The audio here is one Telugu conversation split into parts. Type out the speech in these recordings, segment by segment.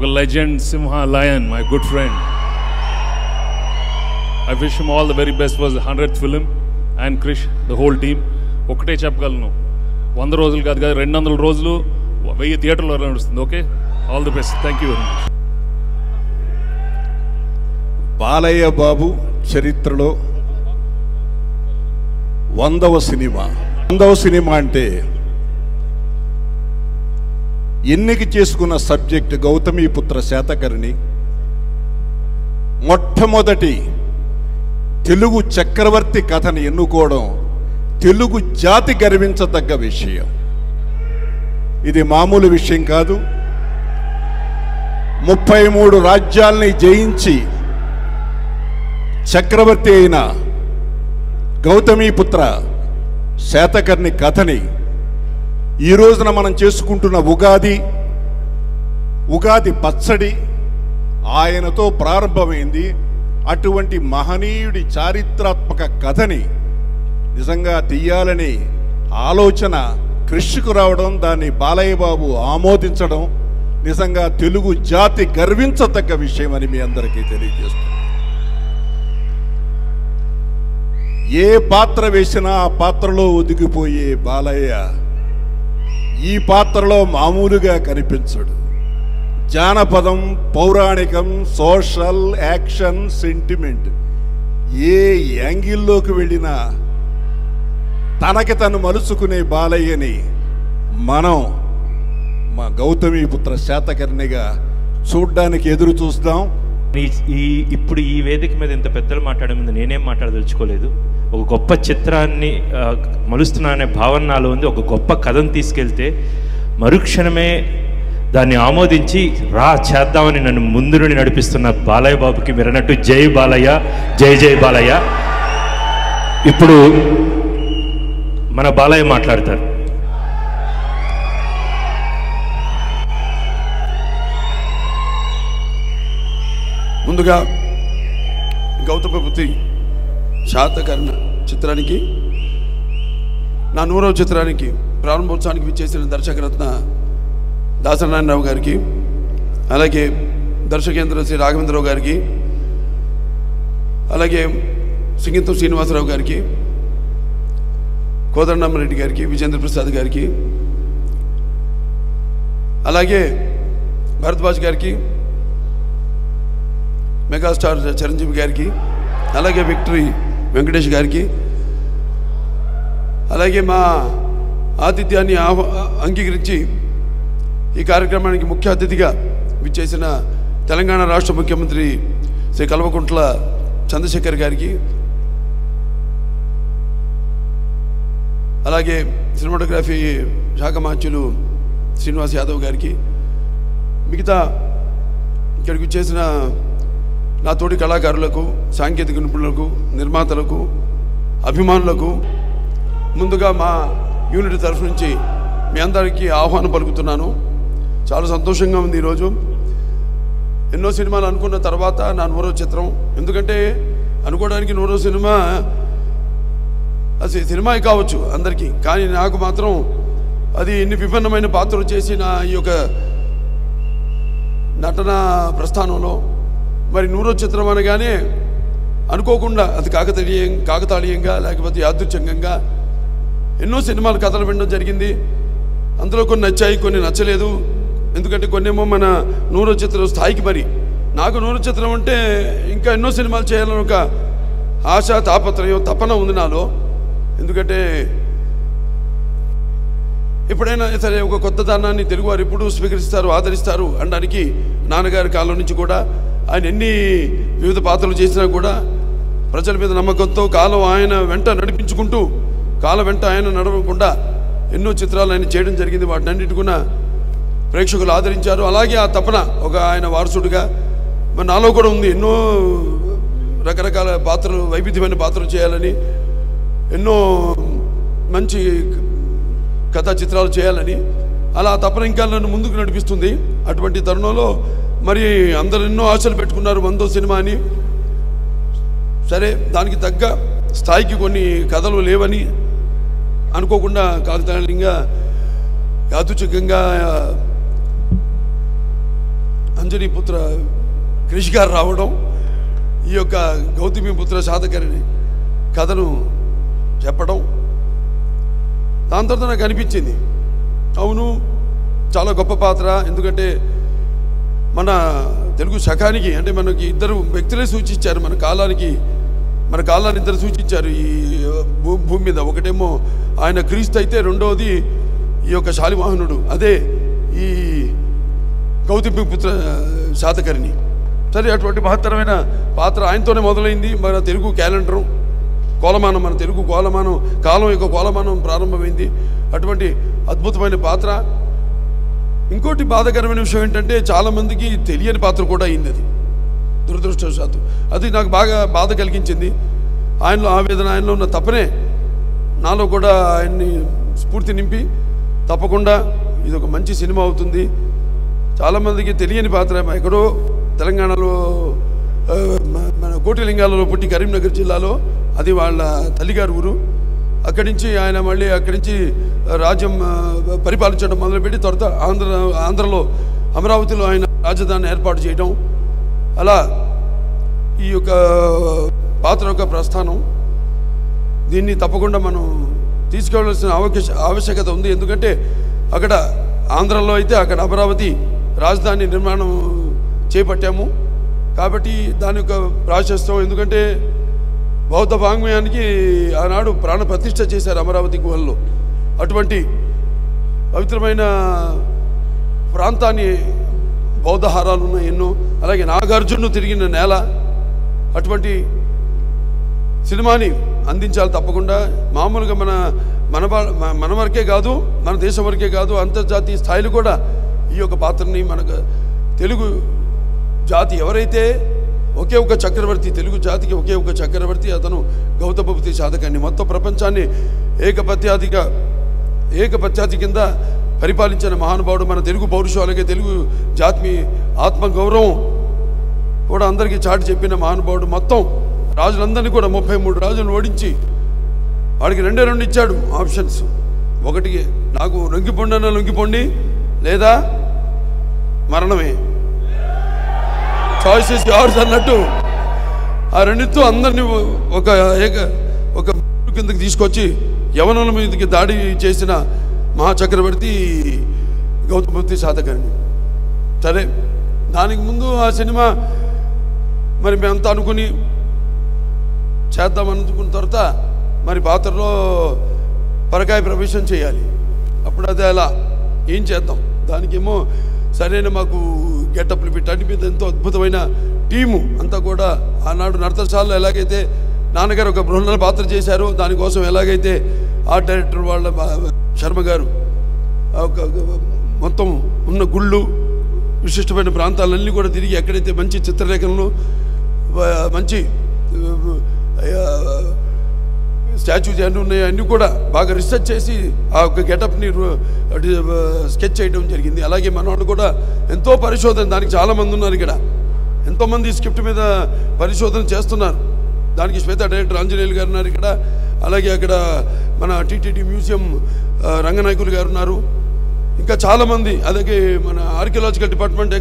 ఒక legend Simha lion, my good friend. I wish him all the very best for 100th film and Krish, the whole team. ఒకటే చెప్పగలను, 100 రోజులు కాదు కదా, 200 రోజులు 1000 థియేటర్లో నడుస్తుంది. Okay, all the best. Thank you very much. Balayya Babu చరిత్రలో 100వ సినిమా. 100వ సినిమా అంటే ఎన్నిక చేసుకున్న సబ్జెక్ట్ గౌతమీపుత్ర శాతకర్ణి. మొట్టమొదటి తెలుగు చక్రవర్తి కథను ఎన్నుకోవడం తెలుగు జాతి గర్వించదగ్గ విషయం. ఇది మామూలు విషయం కాదు. 33 రాజ్యాల్ని జయించి చక్రవర్తి అయిన గౌతమీపుత్ర శాతకర్ణి కథని ఈ రోజున మనం చేసుకుంటున్న ఉగాది పచ్చడి ఆయనతో ప్రారంభమైంది. అటువంటి మహనీయుడి చారిత్రాత్మక కథని నిజంగా తీయాలని ఆలోచన కృషికు రావడం, దాన్ని బాలయ్య బాబు ఆమోదించడం నిజంగా తెలుగు జాతి గర్వించదగ్గ విషయం అని మీ అందరికీ తెలియజేస్తుంది. ఏ పాత్ర వేసినా ఆ పాత్రలో ఒదిగిపోయే బాలయ్య ఈ పాత్రలో మామూలుగా కనిపించడు. జానపదం, పౌరాణికం, సోషల్, యాక్షన్, సెంటిమెంట్ ఏ యాంగిల్లోకి వెళ్ళినా తనకి తను మలుచుకునే బాలయ్యని మనం మా గౌతమీపుత్ర శాతకర్ణిగా చూడ్డానికి ఎదురు చూస్తాం. ఇప్పుడు ఈ వేదిక మీద ఇంత పెద్దలు మాట్లాడే ముందు నేనేం మాట్లాడదలుచుకోలేదు. ఒక గొప్ప చిత్రాన్ని మలుస్తున్నా అనే భావన నాలో ఉంది. ఒక గొప్ప కథను తీసుకెళ్తే మరుక్షణమే దాన్ని ఆమోదించి చేద్దామని నన్ను ముందు నుండి నడిపిస్తున్న బాలయ్య బాబుకి మీరన్నట్టు జై బాలయ్య, జై జై బాలయ్య. ఇప్పుడు మన బాలయ్య మాట్లాడతారు. ముందుగా గౌతమీపుత్ర శాతకర్ణి చిత్రానికి, నా 100వ చిత్రానికి ప్రారంభోత్సవానికి విచ్చేసిన దర్శకరత్న దాసనారాయణరావు గారికి, అలాగే దర్శకేంద్ర శ్రీ రాఘవేంద్రరావు గారికి, అలాగే సింగీతం శ్రీనివాసరావు గారికి, కోదండరామరెడ్డి గారికి, విజేంద్ర ప్రసాద్ గారికి, అలాగే భరద్వాజ్ గారికి, మెగాస్టార్ చిరంజీవి గారికి, అలాగే విక్టరీ వెంకటేష్ గారికి, అలాగే మా ఆతిథ్యాన్ని అంగీకరించి ఈ కార్యక్రమానికి ముఖ్య అతిథిగా విచ్చేసిన తెలంగాణ రాష్ట్ర ముఖ్యమంత్రి శ్రీ కల్వకుంట్ల చంద్రశేఖర్ గారికి, అలాగే సినిమాటోగ్రఫీ శాఖ మంత్రులు శ్రీనివాస్ యాదవ్ గారికి, మిగతా ఇక్కడికి విచ్చేసిన నా తోటి కళాకారులకు, సాంకేతిక నిపుణులకు, నిర్మాతలకు, అభిమానులకు ముందుగా మా యూనిట్ తరఫు నుంచి మీ అందరికీ ఆహ్వానం పలుకుతున్నాను. చాలా సంతోషంగా ఉంది ఈరోజు. ఎన్నో సినిమాలు అనుకున్న తర్వాత నా 100వ చిత్రం. ఎందుకంటే అనుకోవడానికి 100వ సినిమా అది సినిమా కావచ్చు అందరికీ, కానీ నాకు మాత్రం అది ఇన్ని విభిన్నమైన పాత్రలు చేసి నా ఈ యొక్క నటన ప్రస్థానంలో మరి 100వ చిత్రం అనగానే అనుకోకుండా అది కాకతాళీయంగా లేకపోతే యాదృచ్ఛికంగా ఎన్నో సినిమాలు కథలు వినడం జరిగింది. అందులో కొన్ని నచ్చాయి, కొన్ని నచ్చలేదు. ఎందుకంటే కొన్నేమో మన 100వ చిత్రం స్థాయికి, మరి నాకు 100వ చిత్రం అంటే ఇంకా ఎన్నో సినిమాలు చేయాలని ఒక ఆశ, తాపత్రయం, తపన ఉంది నాలో. ఎందుకంటే ఎప్పుడైనా సరే ఒక కొత్త దానాన్ని తెలుగువారు ఎప్పుడు స్వీకరిస్తారు, ఆదరిస్తారు అనడానికి నాన్నగారి కాలం నుంచి కూడా ఆయన ఎన్ని వివిధ పాత్రలు చేసినా కూడా ప్రజల మీద నమ్మకంతో కాలం ఆయన వెంట నడిపించుకుంటూ, కాలం వెంట ఆయన నడవకుండా ఎన్నో చిత్రాలు ఆయన చేయడం జరిగింది. వాటినన్నిటి కూడా ప్రేక్షకులు ఆదరించారు. అలాగే ఆ తపన ఒక ఆయన వారసుడిగా మరి నాలో కూడా ఉంది. ఎన్నో రకరకాల పాత్రలు, వైవిధ్యమైన పాత్రలు చేయాలని, ఎన్నో మంచి కథా చిత్రాలు చేయాలని, అలా తపన ఇంకా నన్ను ముందుకు నడిపిస్తుంది. అటువంటి తరుణంలో మరి అందరు ఎన్నో ఆశలు పెట్టుకున్నారు 100వ సినిమా అని. సరే, దానికి తగ్గ స్థాయికి కొన్ని కథలు లేవని అనుకోకుండా కాకతాళీయంగా యాదృచ్ఛికంగా అంజనీ పుత్ర క్రిష్ గారు రావడం, ఈ యొక్క గౌతమి పుత్ర శాతకర్ణి కథను చెప్పడం, దాని తర్వాత నాకు అనిపించింది అవును చాలా గొప్ప పాత్ర. ఎందుకంటే మన తెలుగు శకానికి అంటే మనకి ఇద్దరు వ్యక్తులే సూచించారు, మన కాలాన్ని ఇద్దరు సూచించారు ఈ భూమి మీద. ఒకటేమో ఆయన క్రీస్తు అయితే రెండవది ఈ యొక్క శాలివాహనుడు, అదే ఈ గౌతమి పుత్ర శాతకర్ణి. సరే, అటువంటి మహత్తరమైన పాత్ర ఆయనతోనే మొదలైంది. మన తెలుగు క్యాలెండరు కోలమానం, మన తెలుగు కోలమానం కాలం యొక్క కోలమానం ప్రారంభమైంది. అటువంటి అద్భుతమైన పాత్ర. ఇంకోటి బాధాకరమైన విషయం ఏంటంటే చాలామందికి తెలియని పాత్ర కూడా అయింది అది, దురదృష్టవశాత్తు. అది నాకు బాగా బాధ కలిగించింది. ఆయనలో ఆవేదన, ఆయనలో ఉన్న తపనే నాలో కూడా ఆయన్ని స్ఫూర్తి నింపి తప్పకుండా ఇది ఒక మంచి సినిమా అవుతుంది. చాలామందికి తెలియని పాత్ర. ఎక్కడో తెలంగాణలో మన కోటిలింగాలలో పుట్టి కరీంనగర్ జిల్లాలో, అది వాళ్ళ తల్లిగారు ఊరు. అక్కడి నుంచి ఆయన మళ్ళీ అక్కడి నుంచి రాజ్యం పరిపాలించడం మొదలుపెట్టి తర్వాత ఆంధ్రలో అమరావతిలో ఆయన రాజధాని ఏర్పాటు చేయడం, అలా ఈ యొక్క పాత్ర యొక్క ప్రస్థానం. దీన్ని తప్పకుండా మనం తీసుకెళ్లాల్సిన ఆవశ్యకత ఉంది. ఎందుకంటే అక్కడ ఆంధ్రలో అయితే అక్కడ అమరావతి రాజధాని నిర్మాణం చేపట్టాము కాబట్టి దాని యొక్క ప్రాశస్త్యం. ఎందుకంటే బౌద్ధ వాంగ్మయానికి ఆనాడు ప్రాణ ప్రతిష్ఠ చేశారు అమరావతి గుహల్లో. అటువంటి పవిత్రమైన ప్రాంతాన్ని బౌద్ధహారాలు ఉన్నాయి ఎన్నో. అలాగే నాగార్జును తిరిగిన నేల. అటువంటి సినిమాని అందించాలి తప్పకుండా. మామూలుగా మన వరకే కాదు, మన దేశం వరకే కాదు, అంతర్జాతీయ స్థాయిలో కూడా ఈ యొక్క పాత్రని మనకు తెలుగు జాతి ఎవరైతే ఒకే ఒక చక్రవర్తి, తెలుగు జాతికి ఒకే ఒక చక్రవర్తి, అతను గౌతమపుత్ర శాతకర్ణి. మొత్తం ప్రపంచాన్ని ఏకపత్యాది కింద పరిపాలించిన మహానుభావుడు. మన తెలుగు పౌరుషం, అలాగే తెలుగు జాతి ఆత్మగౌరవం కూడా అందరికీ చాటి చెప్పిన మహానుభావుడు. మొత్తం రాజులందరినీ కూడా 33 రాజులను ఓడించి వాడికి 2 ఇచ్చాడు ఆప్షన్స్. ఒకటికి నాకు లొంగిపోండి అన్న లొంగిపోండి, లేదా మరణమే, చాయిసెస్ యోర్స్ అన్నట్టు. ఆ రెండితో అందరినీ ఒక కిందకి తీసుకొచ్చి యవనుల మీదకి దాడి చేసిన మహాచక్రవర్తి గౌతమపుత్ర శాతకర్ణి. సరే, దానికి ముందు ఆ సినిమా మరి మేమంతా అనుకుని చేద్దామనుకున్న తర్వాత మరి పాత్రలో పరకాయ ప్రవేశం చేయాలి. అప్పుడు అదే అలా ఏం చేద్దాం, దానికేమో సరైన మాకు గెటప్లు పెట్టి మీద ఎంతో అద్భుతమైన టీము అంతా కూడా. ఆనాడు నర్తనశాలలో ఎలాగైతే నాన్నగారు ఒక బృహన్న పాత్ర చేశారో, దానికోసం ఎలాగైతే ఆర్ట్ డైరెక్టర్ వాళ్ళ శర్మ గారు మొత్తం ఉన్న గుళ్ళు, విశిష్టమైన ప్రాంతాలన్నీ కూడా తిరిగి ఎక్కడైతే మంచి చిత్రలేఖనలు, మంచి స్టాచ్యూస్ అన్నీ ఉన్నాయో అన్నీ కూడా బాగా రీసెర్చ్ చేసి ఆ యొక్క గెటప్ని స్కెచ్ చేయడం జరిగింది. అలాగే మనవాళ్ళు కూడా ఎంతో పరిశోధన, దానికి చాలామంది ఉన్నారు ఇక్కడ, ఎంతోమంది స్క్రిప్ట్ మీద పరిశోధన చేస్తున్నారు. దానికి శ్వేత డైరెక్టర్ ఆంజనేయులు గారు ఉన్నారు ఇక్కడ. అలాగే అక్కడ మన టీటీడీ మ్యూజియం రంగనాయకులు గారు ఉన్నారు. ఇంకా చాలామంది, అలాగే మన ఆర్కియలాజికల్ డిపార్ట్మెంట్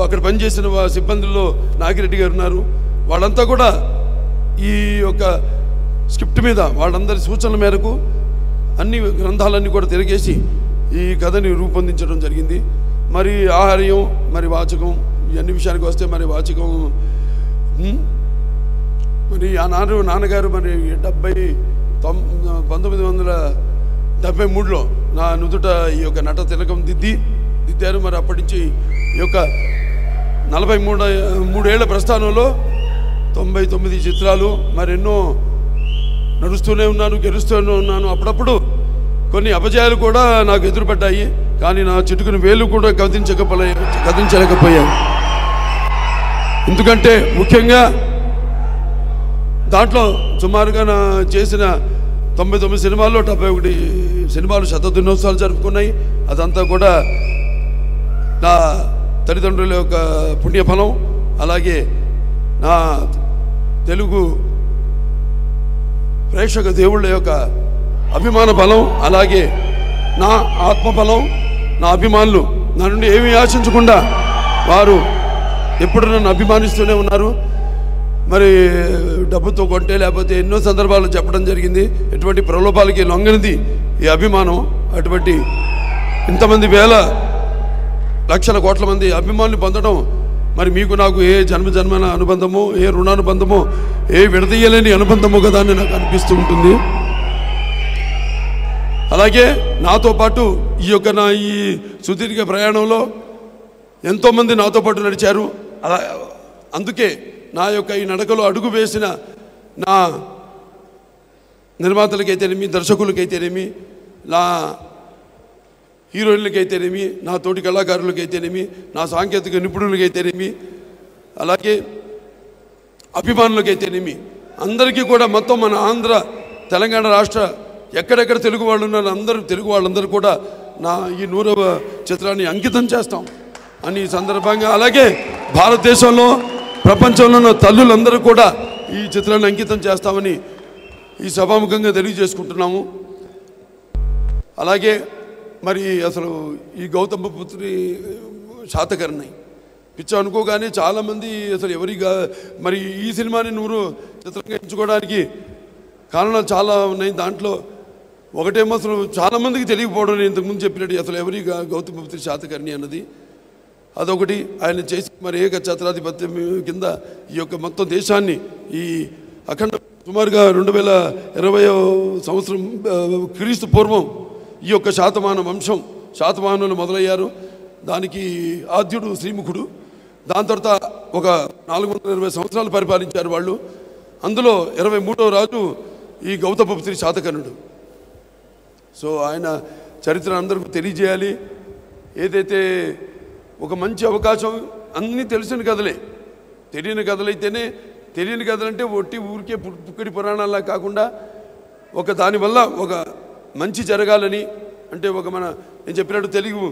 అక్కడ పనిచేసిన సిబ్బందుల్లో నాగిరెడ్డి గారు ఉన్నారు. వాళ్ళంతా కూడా ఈ యొక్క స్క్రిప్ట్ మీద వాళ్ళందరి సూచనల మేరకు అన్ని గ్రంథాలన్నీ కూడా తిరిగేసి ఈ కథని రూపొందించడం జరిగింది. మరి ఆహార్యం, మరి వాచకం, ఇవన్నీ విషయానికి వస్తే మరి వాచకం మరి నాన్నగారు మరి 1973లో నా నుదుట ఈ యొక్క నట తిలకం దిద్దారు. మరి అప్పటి నుంచి ఈ యొక్క 43 ఏళ్ల ప్రస్థానంలో 99 చిత్రాలు, మరెన్నో నడుస్తూనే ఉన్నాను, గెలుస్తూనే ఉన్నాను. అప్పుడప్పుడు కొన్ని అపజయాలు కూడా నాకు ఎదురుపడ్డాయి, కానీ నా చిటుకుని వేలు కూడా కదిలించలేకపోయాను. ఎందుకంటే ముఖ్యంగా దాంట్లో సుమారుగా నా చేసిన 99 సినిమాల్లో 71 సినిమాలు శతదినోత్సవాలు జరుపుకున్నాయి. అదంతా కూడా నా తల్లిదండ్రుల యొక్క పుణ్యఫలం, అలాగే నా తెలుగు ప్రేక్షక దేవుళ్ళ యొక్క అభిమాన బలం, అలాగే నా ఆత్మబలం, నా అభిమానులు నా నుండి ఏమీ ఆశించకుండా వారు ఎప్పుడు నన్ను అభిమానిస్తూనే ఉన్నారు. మరి డబ్బుతో కొంటే లేకపోతే ఎన్నో సందర్భాలు చెప్పడం జరిగింది. ఎటువంటి ప్రలోభాలకి లొంగనిది ఈ అభిమానం. అటువంటి ఇంతమంది వేల లక్షల కోట్ల మంది అభిమానులు పొందడం మరి మీకు నాకు ఏ జన్మజన్మన అనుబంధమో, ఏ రుణానుబంధమో, ఏ విడదీయలేని అనుబంధమో కదా అని నాకు అనిపిస్తూ ఉంటుంది. అలాగే నాతో పాటు ఈ యొక్క నా ఈ సుదీర్ఘ ప్రయాణంలో ఎంతోమంది నాతో పాటు నడిచారు. అలా అందుకే నా యొక్క ఈ నడకలో అడుగు వేసిన నా నిర్మాతలకైతేనేమి, దర్శకులకైతేనేమి, నా హీరోయిన్లకైతేనేమి, నా తోటి కళాకారులకైతేనేమి, నా సాంకేతిక నిపుణులకైతేనేమి, అలాగే అభిమానులకైతేనేమి, అందరికీ కూడా మొత్తం మన ఆంధ్ర తెలంగాణ రాష్ట్ర ఎక్కడెక్కడ తెలుగు వాళ్ళు ఉన్నారు అందరూ తెలుగు వాళ్ళందరూ కూడా నా ఈ 100వ చిత్రాన్ని అంకితం చేస్తాం అని ఈ సందర్భంగా, అలాగే భారతదేశంలో ప్రపంచంలో ఉన్న తల్లులందరూ కూడా ఈ చిత్రాన్ని అంకితం చేస్తామని ఈ సభాముఖంగా తెలియజేసుకుంటున్నాము. అలాగే మరి అసలు ఈ గౌతమ పుత్రి శాతకర్ణి పిచ్చ అనుకోగానే చాలామంది అసలు ఎవరిగా మరి ఈ సినిమాని 100 చిత్రంగా ఎంచుకోవడానికి కారణాలు చాలా ఉన్నాయి. దాంట్లో ఒకటేమో అసలు చాలామందికి తెలియకపోవడం, నేను ఇంతకుముందు చెప్పినట్టు అసలు ఎవరిగా గౌతమ పుత్రి శాతకర్ణి అన్నది అదొకటి. ఆయన చేసి మరి ఏక ఛత్రాధిపత్యం కింద ఈ యొక్క మొత్తం దేశాన్ని ఈ అఖండ సుమారుగా 2020వ సంవత్సరం క్రీస్తు పూర్వం ఈ యొక్క శాతవాహనులు మొదలయ్యారు. దానికి ఆద్యుడు శ్రీముఖుడు. దాని తర్వాత ఒక 420 సంవత్సరాలు పరిపాలించారు వాళ్ళు. అందులో 23వ రాజు ఈ గౌతమ పుత్రి శాతకర్ణుడు. సో ఆయన చరిత్ర అందరికీ తెలియజేయాలి. ఏదైతే ఒక మంచి అవకాశం, అన్నీ తెలిసిన కథలే, తెలియని కథలైతేనే, తెలియని కథలంటే ఒట్టి ఊరికే పుక్కడి పురాణాలా కాకుండా ఒక దానివల్ల ఒక మంచి జరగాలని, అంటే ఒక నేను చెప్పినట్టు తెలుగు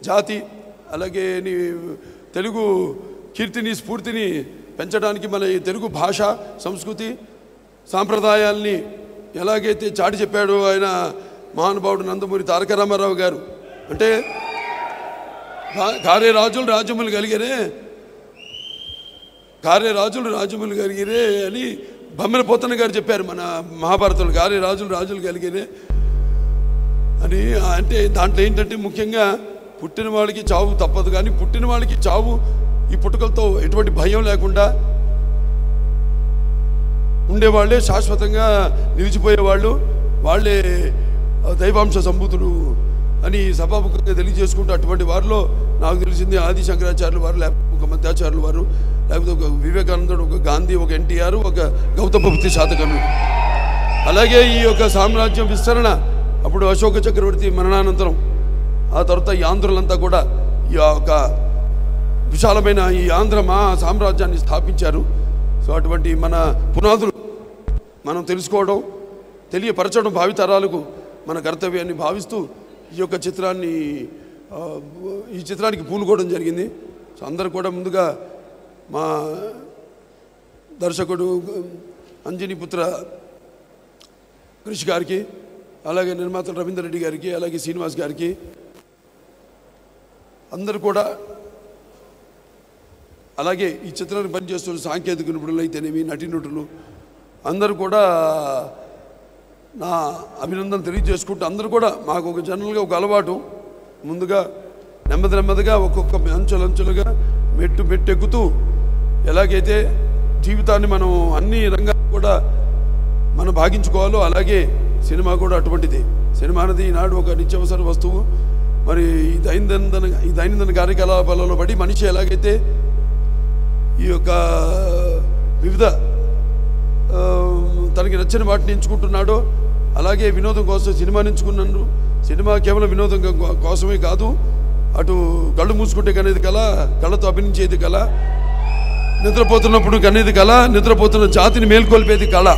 జాతి అలాగే తెలుగు కీర్తిని స్ఫూర్తిని పెంచడానికి మన ఈ తెలుగు భాష సంస్కృతి సాంప్రదాయాల్ని ఎలాగైతే చాటి చెప్పాడో ఆయన మహానుభావుడు నందమూరి తారక రామారావు గారు. అంటే కారే రాజులు రాజ్యములు కలిగిరే అని బొమ్మల పోతన్న గారు చెప్పారు మన మహాభారతంలో. కారే రాజులు కలిగిరే అని. అంటే దాంట్లో ఏంటంటే ముఖ్యంగా పుట్టిన వాళ్ళకి చావు తప్పదు, కానీ పుట్టిన వాళ్ళకి చావు ఈ పుట్టుకలతో ఎటువంటి భయం లేకుండా ఉండేవాళ్ళే శాశ్వతంగా నిలిచిపోయేవాళ్ళు, వాళ్ళే దైవాంశ సంభూతులు అని సభాముఖంగా తెలియజేసుకుంటూ అటువంటి వారిలో నాకు తెలిసింది ఆది శంకరాచార్యులు వారు, లేకపోతే ఒక మధ్యాచార్యులు వారు, లేకపోతే ఒక వివేకానందుడు, ఒక గాంధీ, ఒక ఎన్టీఆర్, ఒక గౌతమ పుత్రి శాతకర్ణుడు. అలాగే ఈ యొక్క సామ్రాజ్యం విస్తరణ అప్పుడు అశోక చక్రవర్తి మరణానంతరం ఆ తర్వాత ఈ ఆంధ్రులంతా కూడా ఈ యొక్క విశాలమైన ఈ ఆంధ్ర మహా సామ్రాజ్యాన్ని స్థాపించారు. సో అటువంటి మన పునాదులు మనం తెలుసుకోవడం, తెలియపరచడం భావితరాలకు మన కర్తవ్యాన్ని భావిస్తూ ఈ యొక్క ఈ చిత్రానికి పూనుకోవడం జరిగింది. సో అందరూ కూడా ముందుగా మా దర్శకుడు అంజనీపుత్ర కృషి గారికి, అలాగే నిర్మాత రవీందర్ రెడ్డి గారికి, అలాగే శ్రీనివాస్ గారికి, అందరూ కూడా, అలాగే ఈ చిత్రాన్ని పనిచేస్తున్న సాంకేతిక నిపుణులు అయితేనేమి, నటీనటులు అందరూ కూడా నా అభినందన తెలియజేసుకుంటూ, అందరూ కూడా మాకు ఒక జనరల్గా ఒక అలవాటు, ముందుగా నెమ్మదిగా ఒక్కొక్క అంచులుగా మెట్టెక్కుతూ ఎలాగైతే జీవితాన్ని మనం అన్ని రంగాలు కూడా మనం భాగించుకోవాలో అలాగే సినిమా కూడా అటువంటిది. సినిమా అనేది ఈనాడు ఒక నిత్యావసర వస్తువు. మరి ఈ దైనందిన కార్యకలాపాలలో పడి మనిషి ఎలాగైతే ఈ యొక్క వివిధ తనకి నచ్చిన వాటిని ఎంచుకుంటున్నాడో అలాగే వినోదం కోసం సినిమాని ఎంచుకున్నాను. సినిమా కేవలం వినోదం కోసమే కాదు, అటు కళ్ళు మూసుకుంటే కనేది కళ, కళ్ళతో అభినయించేది కళ, నిద్రపోతున్నప్పుడు కనేది కళ, నిద్రపోతున్న జాతిని మేల్కొల్పేది కళ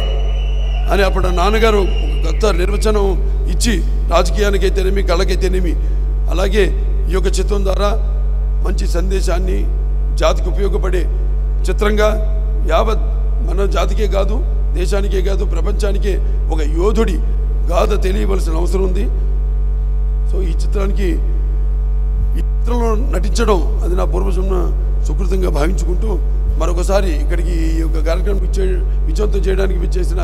అని అప్పుడు నాన్నగారు కొత్త నిర్వచనం ఇచ్చి రాజకీయానికైతేనేమి కళకైతేనేమి అలాగే ఈ యొక్క చిత్రం ద్వారా మంచి సందేశాన్ని జాతికి ఉపయోగపడే చిత్రంగా యావత్ మన జాతికే కాదు, దేశానికే కాదు, ప్రపంచానికే ఒక యోధుడి గాథ తెలియవలసిన అవసరం ఉంది. సో ఈ చిత్రంలో నటించడం అది నా పూర్వజన్మ సుకృతంగా భావించుకుంటూ మరొకసారి ఇక్కడికి ఈ యొక్క కార్యక్రమం విజయవంతం చేయడానికి విచ్చేసిన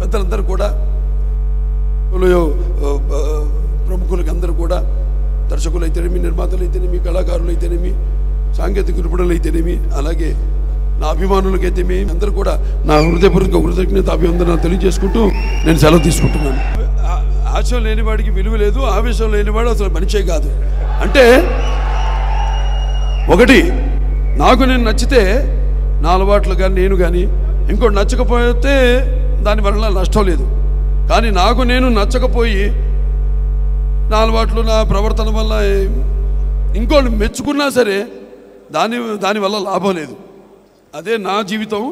పెద్దలందరూ కూడా, ప్రముఖులకి అందరూ కూడా, దర్శకులు అయితేనేమి, నిర్మాతలు అయితేనేమి, కళాకారులు అయితేనేమి, సాంకేతిక నిపుణులు అయితేనేమి, అలాగే నా అభిమానులకైతేమి అందరూ కూడా నా హృదయపూర్వక కృతజ్ఞత అభివందనాలు తెలియజేసుకుంటూ నేను సెలవు తీసుకుంటున్నాను. ఆశయం లేనివాడికి విలువ లేదు, ఆవేశం లేనివాడు అసలు మనిషే కాదు. అంటే ఒకటి, నాకు నేను నచ్చితే నా అలవాట్లు కానీ నేను కానీ ఇంకోటి నచ్చకపోతే దానివల్ల నష్టం లేదు. కానీ నాకు నేను నచ్చకపోయి నా అలవాట్లు నా ప్రవర్తన వల్ల ఇంకోటి మెచ్చుకున్నా సరే దానివల్ల లాభం లేదు. అదే నా జీవితం,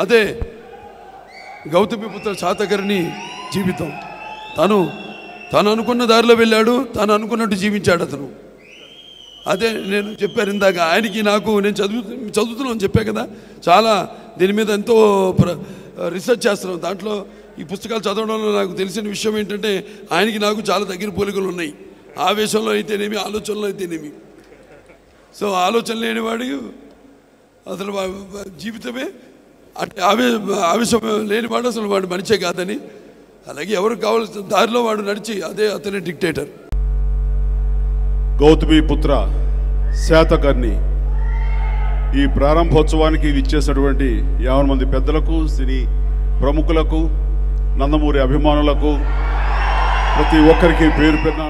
అదే గౌతమిపుత్ర శాతకర్ణి జీవితం. తను అనుకున్న దారిలో వెళ్ళాడు, తను అనుకున్నట్టు జీవించాడు అతను. అదే నేను చెప్పాను ఇందాక, ఆయనకి నాకు నేను చదువుతున్నాను చెప్పా కదా, చాలా దీని మీద ఎంతో రీసెర్చ్ చేస్తున్నాం. దాంట్లో ఈ పుస్తకాలు చదవడంలో నాకు తెలిసిన విషయం ఏంటంటే ఆయనకి నాకు చాలా దగ్గర పోలికలు ఉన్నాయి. ఆవేశంలో అయితేనేమి, ఆలోచనలో అయితేనేమి. సో ఆలోచన లేనివాడు అసలు జీవితమే ఆవేశం లేనివాడు అసలు వాడు మనిషే కాదని, అలాగే ఎవరికి కావాల్సిన దారిలో వాడు నడిచి అదే అతనే డిక్టేటర్. గౌతమిపుత్ర శాతకర్ణి ఈ ప్రారంభోత్సవానికి విచ్చేసినటువంటి 50 మంది పెద్దలకు, సినీ ప్రముఖులకు, నందమూరి అభిమానులకు, ప్రతి ఒక్కరికి పేరు పేరున